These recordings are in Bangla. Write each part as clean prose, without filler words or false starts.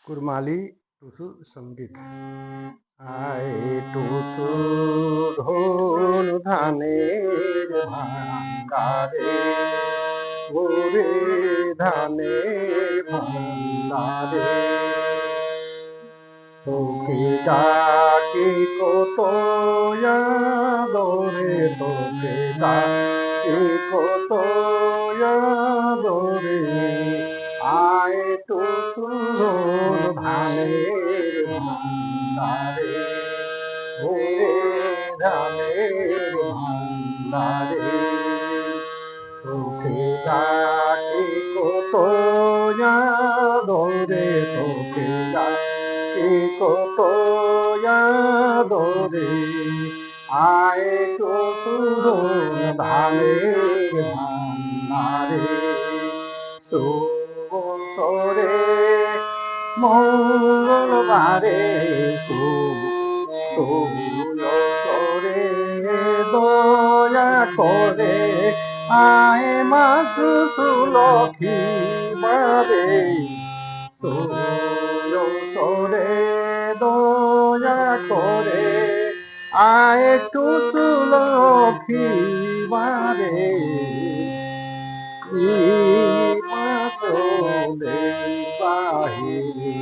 কুরমালি টুসু সঙ্গীত। আয় টুসু ঢোল ধানের ভান্ডারে, ওরে ধানের ভান্ডারে, তোকে ডাকি কত আদরে, তোকে ডাকি কত আদরে, আয় টুসু ঢোল ধানের ভান্ডারে, ওরে ধানের ভান্ডারে, তোকে ডাকি কত আদরে, তোকে ডাকি কত আদরে, আয় টুসু ঢোল ধানের ভান্ডারে, সুবন্তরে মঙ্গলবারে, সুলতরে দয়া করে, আয় মা সুলক্ষী বারে, সুলতরে দয়া করে, আয় টুসু লক্ষী বারে, মাতলে বাহিরে,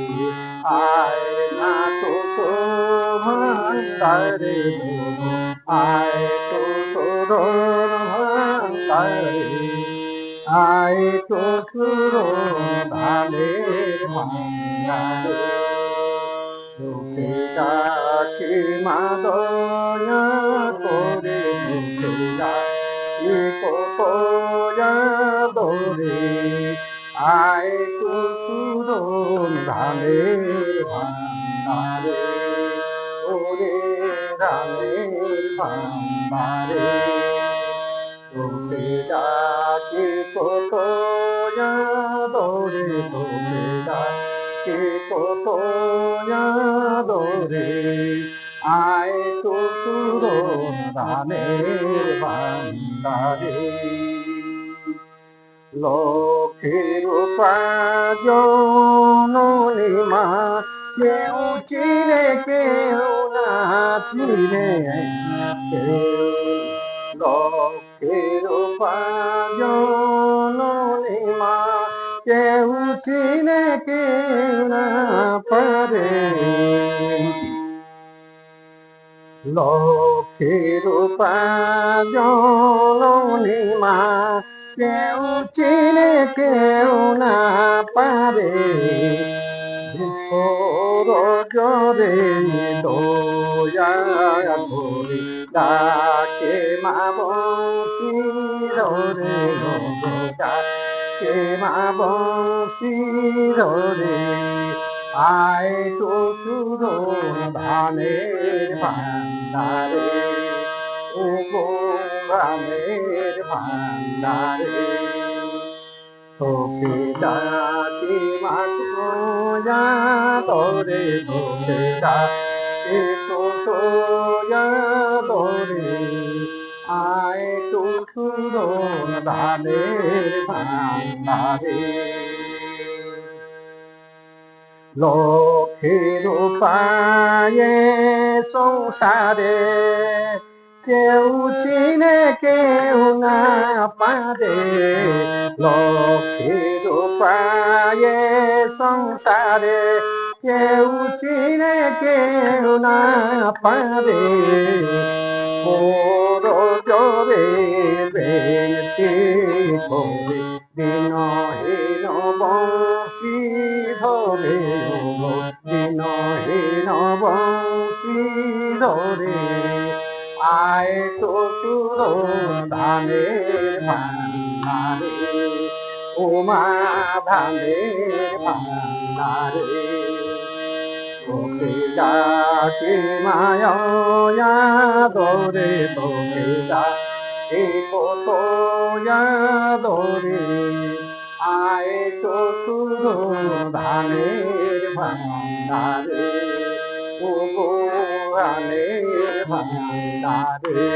আয় না টুসু ভান্ডারে, আয় টুসু ঢোল ভান্ডারে, আয় টুসু ধানের ভান্ডারে, তোকে ডাকি মা দয়া করে, তোকে ডাকি কত আদরে, আয় টুসু ঢোল ধানের ভান্ডারে, ওরে ধানের ভান্ডারে, তোকে ডাকি কত আদরে, তোকে ডাকি কত আদরে, আয় টুসু ঢোল ধানের ভান্ডারে, লক্ষ্মীর জননী মা, কেউ চিনে কেউ না চিনে, লক্ষ্মীর জননী মা, কেউ চিনে কেউ না পারে, লক্ষ্মীর জননী মা, কেউ চিনে কেউ না পারে, জরে দয়া করে ডাকে মা বংশী ধরে, ডাকে মা বংশী ধরে, আয় টুসু ঢোল ধানের ভান্ডারে, ও গো ধানের ভান্ডারে, তোকে ডাকি মা দয়া করে, তোকে ডাকি টুসু আদরে, আয় টুসু ঢোল ধানের ভান্ডারে, লক্ষ্মীর পায়ে সংসারে, কেউ চিনে কেউ না পারে, লক্ষ্মীর পায়ে সংসারে, কেউ চিনে কেউ না পারে, বড় জোরে বেনতি করে দিনহীন বংশী ধরে, দিনহীন বংশী ধরে, আয় টুসু ধানের ভান্ডারে, ও মা ধানের ভান্ডারে, তোকে ডাকি মায়া ধরে, তোকে ডাকি কত আদরে, আয় টুসু ধানের ভান্ডারে, ও গো ধানের ভান্ডারে।